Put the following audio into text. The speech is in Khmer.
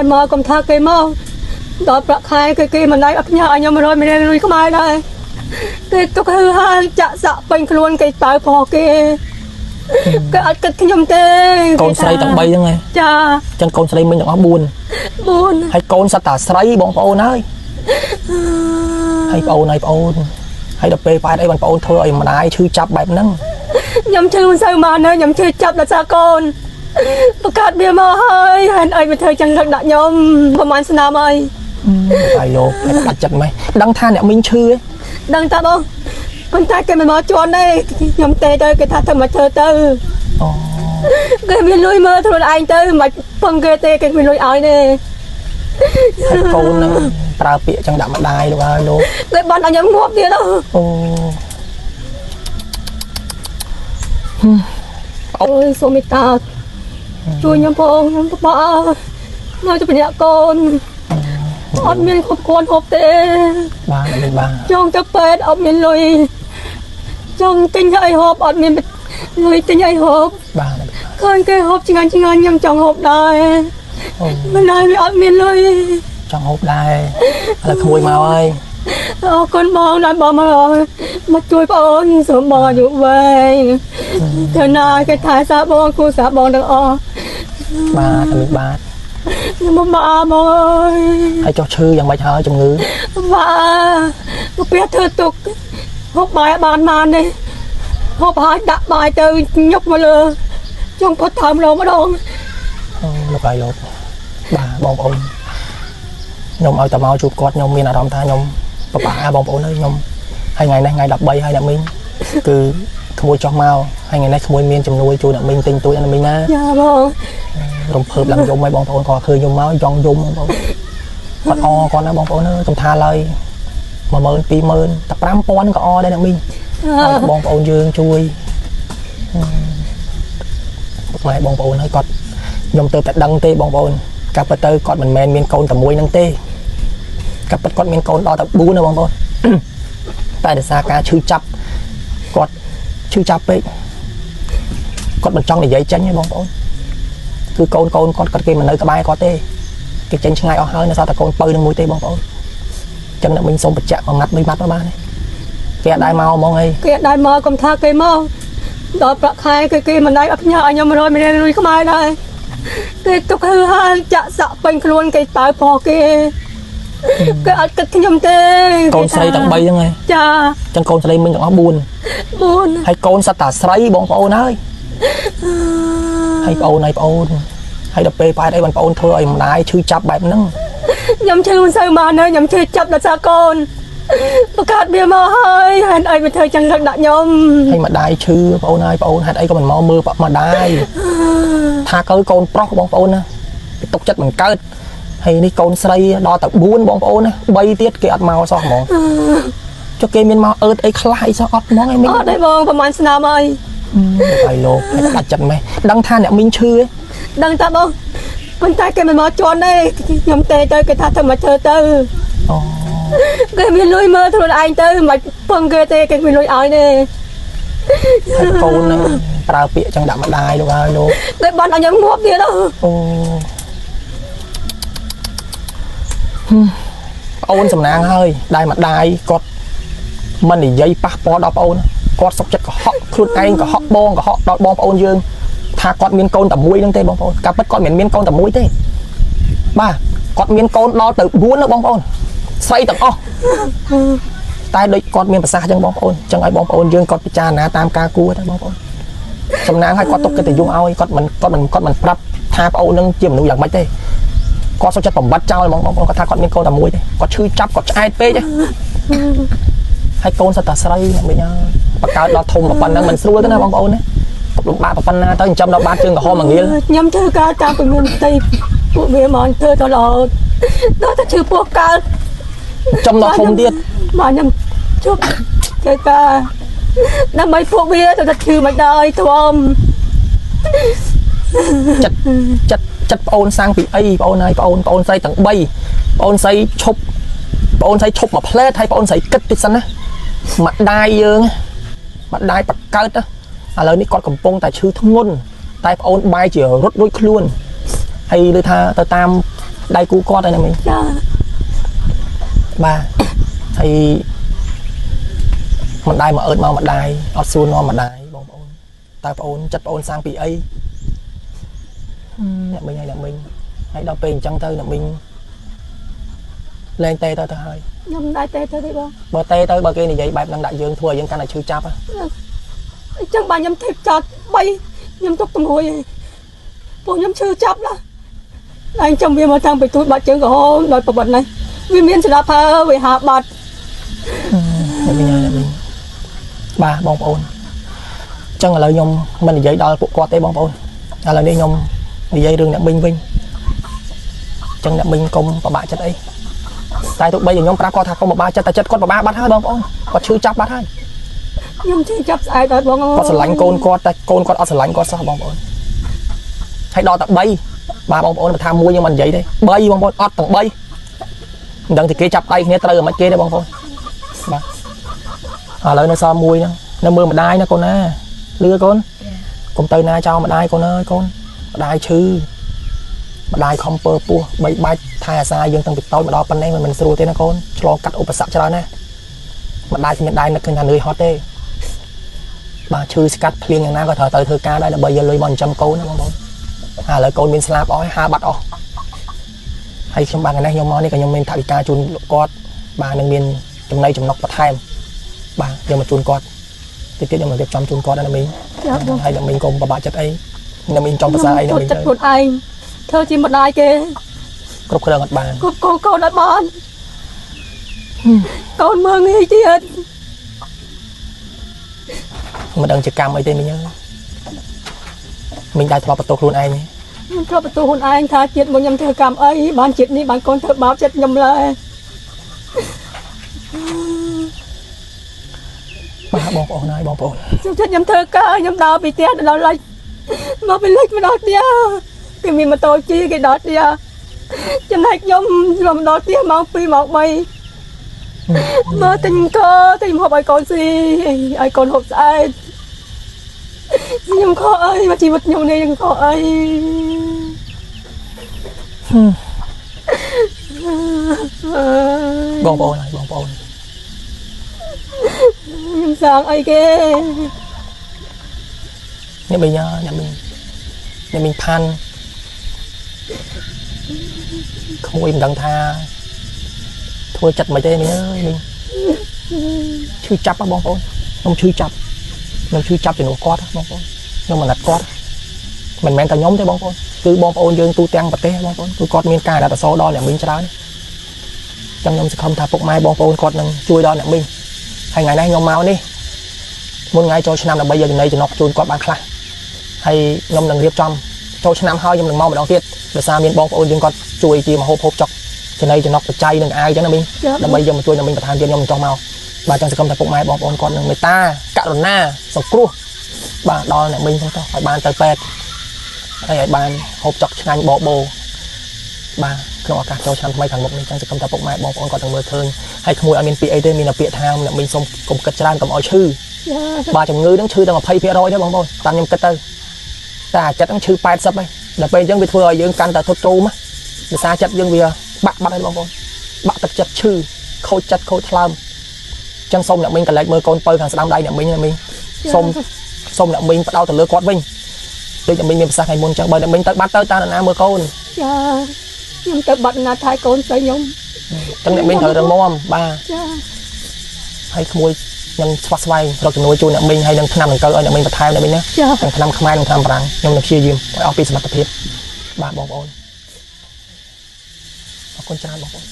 mà còn thà cây mò đó bạc khai cây mà này ấp nhà anh em rồi mình nuôi không ai đây cái tôi hư ha chạ sạ bành luôn cái tái phò cái nhom tê con sấy tận bay thế này cha chân con sấy mình nó buồn hay con sa tả sấy bông phô ơi hay phô này phô hay đập bê phải đây bằng phô thôi mà ai chưa chập bẹp nắng nhom chưa sao mà nơi nhom chưa chập là sao conประกาศเบียมาให้เห็นไอ้ไปเธอจังรักดักยมประมาณสนามไอ้ไอ้โลตัดจัดไหมดังท่าเนี่ยมินชื่อดังตาบ้องคนไทยกันมาจวนได้ยมเตะเตะกันท่าทำมาเธอเตะกันมีลุยมาทุนไอ้เตะมาพังเกเตะกันมีลุยไอ้เนี่ยโกนปลาเปียจังดับมาได้หรือว่าโลเลยบอลอันยังงบเดียวแล้วโอ้ยโซมิตาช่วยยมพงยมป้าเราจะเป็นยาโกนอดมีนขบโคนหบเตะบ้าเป็นบ้าจงจะเป็ดอดมีนลุยจงติ้งให้หอบอดมีนลุยติ้งให้หอบบ้าเคยแกหอบจริงจริงยังจงหอบได้ไม่ได้ไม่อดมีนเลยจงหอบได้อะไรขโมยมาเอ้ยคนมองนั่นบอกมาช่วยป้าอ้นสมบัติอยู่ไว้เธอนายแกถ่ายสาบองครูสาบองดังอ้บ้าทำบ้ายังมาบอยให้เจ้าชื่อยังไม่เท่าจงงื้อว่าเปียเธอตกหกใบบานมาเนี่ยหกใบดักใบเจอยกมาเลยจงพดทำเรามาดองลบไปลบบ้าบององยมเอาแต่เมาจูบกอดยมมีอารมณ์ท่ายมป้าบององเลยยมให้ไงนะไงดับใบให้ดับมิงคือขโมยจอกเมาให้ไงนะขโมยเมียนจำนวนจูดับมิงติงตัวอันมิงนะอย่าบองรวมเพิ่มหลังยมไม่บององก็คือยมเมาจองยมบองก็อก่อนนะบององเนอะจำทาเลยมาเมินปีเมินแต่ปรำปอนก็อได้ดับมิงบององยืนช่วยไม่บององให้กอดยมเติมแต่ดังเตะบององกับเตอร์กอดมันแมนเมียนโกนแต่มวยนั่งเตะกับกอดเมียนโกนต่อแต่บูนะบององแต่เดี๋ยวซากาชื่อจับกอดชื่อจับไปกอดมันจ้องในใยจันให้บององคือโกนกอดเกมมันเลยกระบายกอดเตะเกจันช่างไงเอาเฮ้ยนะซาตะโกนปืนมวยเตะบององจังนั้นmìnhส่งปัจจัยมามัดไม่มัดมาเนี่ยแกได้เมามองไงแกได้มาก็ท่าแกเมาดอกประคายแกมันได้อัพยาอันยังไม่รอยไม่ได้ลุยเข้ามาได้แกตกคือห้างจะสะเป็นครวนแกตายพอแกอัดกระทิ้งยมเตะโกนใส่ตังใบยังไงจ้าจังโกนใส่mìnhต้องบุญให้โกนสตาร์ใส่บองโอนเลยให้โอนให้โอนให้ดับเปย์ไปได้บันโอนเธอไอ้มันได้ชื่อจับแบบนั้นยำชื่อมันใส่มาเนอะยำชื่อจับแล้วซากอนประกาศเบียมาให้เห็นไอ้ไปเธอจังรักดักยมให้มาได้ชื่อปอนายปอนให้ไอ้ก็มันมอมือปะมาได้ถ้าเกิดโกนปลอกบองปอนนะตกจัดเหมือนเกิดให้นี่โกนใส่ดอตักบุญบองปอนนะใบเตี้ยเกะอัดมาซอกหมอchoเกมีนมาไอ้คลายซอกมองไอ้มิงได้บองประมาณสนามไอ้ไอ้โลตัดจัดไหมดังท่าเนี่ยมิงชื่อดังตาบองคนไทยกันมาจวนได้ยมเตะเตะกันท่าทำมาเธอเตะกันมีลุยมาทุนไอ้เตะมาพังเกเตะกันมีลุยไอ้เนี่ยโกนปลาเปียจังดับมาได้หรือว่าโลเลยบอลอันยังงบเดียวแล้วโอนสำนักเฮ้ยได้มาได้กดมันนี่ยัยปะปอดเอาโอนกดสกจัดก็เหาะครุฑไอ้ก็เหาะบองก็เหาะดอดบองโอนยืนถ้ากอดเมียนโกนแต่มวยนั่งเตะบองโอนกับกอดเมียนโกนแต่มวยเตะบ้ากอดเมียนโกนรอตื่นบุญนะบองโอนใส่แต่อ้อตายโดยกอดเมียนภาษาจังบองโอนจังไอ้บองโอนยืนกอดพิจารณาตามกากูได้บองโอนสำนักให้กอดตกกันแต่ยุ่งเอากอดมันปรับทาโอนนั่งเจียมหนูอย่างไม่เตะกอดสกจัดผมบัดเจ้าเลยบองโอนก็ถ้ากอดเมียนโกนแต่มวยเตะกอดชื่อจับกอดไอ้เป๊ะจ้ะให้โกนสตาร์ไซน์ไม่ยากปากกาดอทงแบบนั้นมันสู้กันนะบองโอนเนี่ยตกลงบาปปันนาตั้งจำเราบาดจึงกับห้องอย่างนี้ย้ำเธอกาตามเป็นเงินตีพวกเมียมันเธอตลอดน่าจะชื่อพวกกาจำเราทงเดียดมาย้ำชุบเธอกาน้ำไม่พวกเมียจะชื่อมันได้ทวมจัดโอนสร้างปีไอ้โอนไอ้โอนใส่ตั้งใบโอนใส่ชบโอนใส่ชบมาเพลทให้โอนใส่กึศติดสันนะมาได้เยอะมาได้ปักเกิดนะอะไรนี่กอดกับปงแต่ชื่อทั้งงนแต่โอนใบเจี๋ยรถด้วยคล้วนให้เลยท่าตาม ដៃគូគាត់ហើយណាមីង ចា បាទហើយមិនដែរមកអឺតមកម្ដាយអត់សួរនាំម្ដាយបងប្អូនតើបងអូនចិត្តបងអូនសាំងពីអីអ្នកមីងហើយអ្នកមីងហើយដល់ពេលអញ្ចឹងទៅអ្នកមីងលែងទេទៅហើយ ខ្ញុំដែរទេទៅទេបង បើទេទៅបើគេនិយាយបែបហ្នឹងដាក់យើងធ្វើឲ្យយើងកាន់តែឈឺចាប់ អញ្ចឹងបាទខ្ញុំទេពចោត3ខ្ញុំទុកទង្រួយឯងពួកខ្ញុំឈឺចាប់ណាស់តែអញ្ចឹងវាមកតាំងពីទូចបាត់ជើងក្រហមដល់ប្រវត្តិនេះវាមានស្លាប់ហើយវាហាបាត់ អ្នកមីងហើយអ្នកមីងបាទបងប្អូនអញ្ចឹងឥឡូវខ្ញុំមិននិយាយដល់ពួកគាត់ទេបងប្អូនឥឡូវនេះខ្ញុំនិយាយរឿងអ្នកមីងវិញអញ្ចឹងអ្នកមីងកុំប្របាក់ចិត្តអីតែទោះបីខ្ញុំប្រាប់គាត់ថាកុំប្របាក់ចិត្តតែចិត្តគាត់ប្របាក់បាត់ហើយបងប្អូនគាត់ឈឺចាប់បាត់ហើយ ខ្ញុំជិះចាប់ស្អែកដល់បង គាត់ស្រឡាញ់កូនគាត់តែកូនគាត់អត់ស្រឡាញ់គាត់សោះបងប្អូនហើយដល់តែ3បាទបងប្អូនបើថាមួយខ្ញុំមិននិយាយទេ3បងប្អូនអត់ទាំង3មិនដឹងតែគេចាប់ដៃគ្នាត្រូវមិនគេទេបងប្អូនបាទឥឡូវនៅសល់មួយហ្នឹងនៅមើលម្ដាយណាកូនណាលឺកូនកុំទៅណាចោលម្ដាយកូនអើយកូនម្ដាយឈឺម្ដាយខំពើពោះបីបាច់ថែអាសាយើងតាំងពីតូចមកដល់ប៉ុណ្ណេះមិនស្រួលទេណាកូនឆ្លងកាត់ឧបសគ្គច្រើនណាម្ដាយគ្មានដៃនឹកឃើញថានឿយហត់ទេបាទឈឺស្កាត់ភ្លៀងយ៉ាងណាក៏ត្រូវទៅធ្វើការដែរដើម្បីយកលុយមកចិញ្ចឹមកូនណាបងប្អូនហើយឥឡូវកូនមានស្លាប់អស់ហើយហាបាត់អស់ហើយខ្ញុំបាទនេះខ្ញុំមកនេះក៏ខ្ញុំមានថវិកាជូនគាត់បាទនឹងមានចំណៃចំណុកបន្ថែមបាទយកមកជូនគាត់តិចទៀតខ្ញុំនឹងរៀបចំជូនគាត់ណាមីងហើយណាមីងកុំប្របាក់ចិត្តអីណាមីងចំភាសាអីណាមីងទៅ ខ្លួនឯងធ្វើជាម្ដាយគេ គ្រប់គ្រងអត់បាន គ្រប់កូនអត់បានកូនមើងងាយទៀត មិនដឹងជាកម្មអីទេមីងអើយមីងដែរធ្លាប់បន្ទោសខ្លួនឯងទេ ខ្ញុំធ្លាប់បន្ទោសខ្លួនឯងថាជាតិមកខ្ញុំធ្វើកម្មអីបានជាតិនេះបានកូនធ្វើបាបចិត្តខ្ញុំឡើយ បាទបងប្អូនហើយបងប្អូន ខ្ញុំចិត្តខ្ញុំធ្វើការខ្ញុំដើរពីផ្ទះដល់លិចមកពីលិចមកដល់ផ្ទះគេមានម៉ូតូជិះគេដល់ផ្ទះចំណែកខ្ញុំមកដល់ផ្ទះម៉ោង2ម៉ោង3មើលទិញទិញហូបឲ្យកូនស៊ីឲ្យកូនហូបស្អែកខ្ញុំខកអីមកជីវិតខ្ញុំនេះខ្ញុំខកអី បងប្អូនហើយបងប្អូន ខ្ញុំសាងអីគេ អ្នកមីងអ្នកមីងផាន់ក្មួយមិនដឹងថាធ្វើចិត្តមិនទេមីងអើយមីងឈឺចាប់បងប្អូនខ្ញុំឈឺចាប់ជំនួសគាត់បងប្អូនខ្ញុំមិនអាណិតគាត់មិនមែនតែខ្ញុំទេបងប្អូនគឺបងប្អូនយើងទូទាំងប្រទេសបងប្អូនគឺគាត់មានការដាក់អសរដល់អ្នកមីងច្រើនចឹងខ្ញុំសង្ឃឹមថាពុកម៉ែបងប្អូនគាត់នឹងជួយដល់អ្នកមីងហើយថ្ងៃនេះខ្ញុំមកនេះមុនថ្ងៃចូលឆ្នាំដើម្បីយកចំណៃចំណុកជូនគាត់បានខ្លះហើយខ្ញុំនឹងរៀបចំចូលឆ្នាំហើយខ្ញុំនឹងមកម្ដងទៀតដោយសារមានបងប្អូនយើងគាត់ជួយជាមហូបហូបចុកចំណៃចំណុកបច្ច័យនឹងអាយចឹងណាមីងដើម្បីយកមកជួយអ្នកមីងបន្ថែមទៀតខ្ញុំនឹងចុះមកបាទចឹងសង្ឃឹមថាពុកម៉ែបងប្អូនគាត់នឹងមេត្តាករុណាសង្គ្រោះបាទដល់អ្នកមីងផងទៅឲ្យបានទៅពេទ្យហើយឲ្យបានហូបចុកឆ្ងាញ់បបោបាទក្នុងឱកាសចូលឆ្នាំថ្មីខាងមុខនេះចឹងសង្ឃឹមថាពុកម៉ែបងប្អូនគាត់នឹងមើលឃើញហើយក្មួយអត់មានពាក្យអីទេមានតែពាក្យថាអ្នកមីងសូមកុំគិតច្រើនកុំឲ្យឈឺបាទជំងឺហ្នឹងឈឺទាំង 20% ទេបងប្អូនតាមខ្ញុំគិតទៅតែអាចិត្តហ្នឹងឈឺ 80 ហើយដល់ពេលអញ្ចឹងវាធ្វើឲ្យយើងកាន់តែធុតទ្រូមដោយសារចិត្តយើងវាបាក់បាត់ហើយបងប្អូនបាក់ទឹកចិត្តឈឺខូចចិត្តខូចថ្លើមអញ្ចឹងសូមអ្នកមីងកលែកមើលកូនពៅខាងស្ដាំដៃអ្នកមីងណាមីងសូមអ្នកមីងផ្ដោតទៅលើគាត់វិញដូចអ្នកមីងមានប្រសាសន៍ថ្ងៃមុនអញ្ចឹងបើអ្នកមីងទៅបាត់ទៅតាមណាមើលកូនចាខ្ញុំទៅបាត់ណាថែកូនទៅខ្ញុំអញ្ចឹងអ្នកមីងត្រូវរឹងមាំបាទចាហើយក្មួយខ្ញុំស្វាស្វែងរកជំនួយជូនអ្នកមីងហើយនឹងឆ្នាំដង្កូវឲ្យអ្នកមីងបន្ថែមអ្នកមីងណាទាំងឆ្នាំខ្មែរនិងឆ្នាំបារាំងខ្ញុំនឹងព្យាយាមឲ្យអស់ពីសមត្ថភាពបាទបងប្អូនអរគុណច្រើនបងប្អូន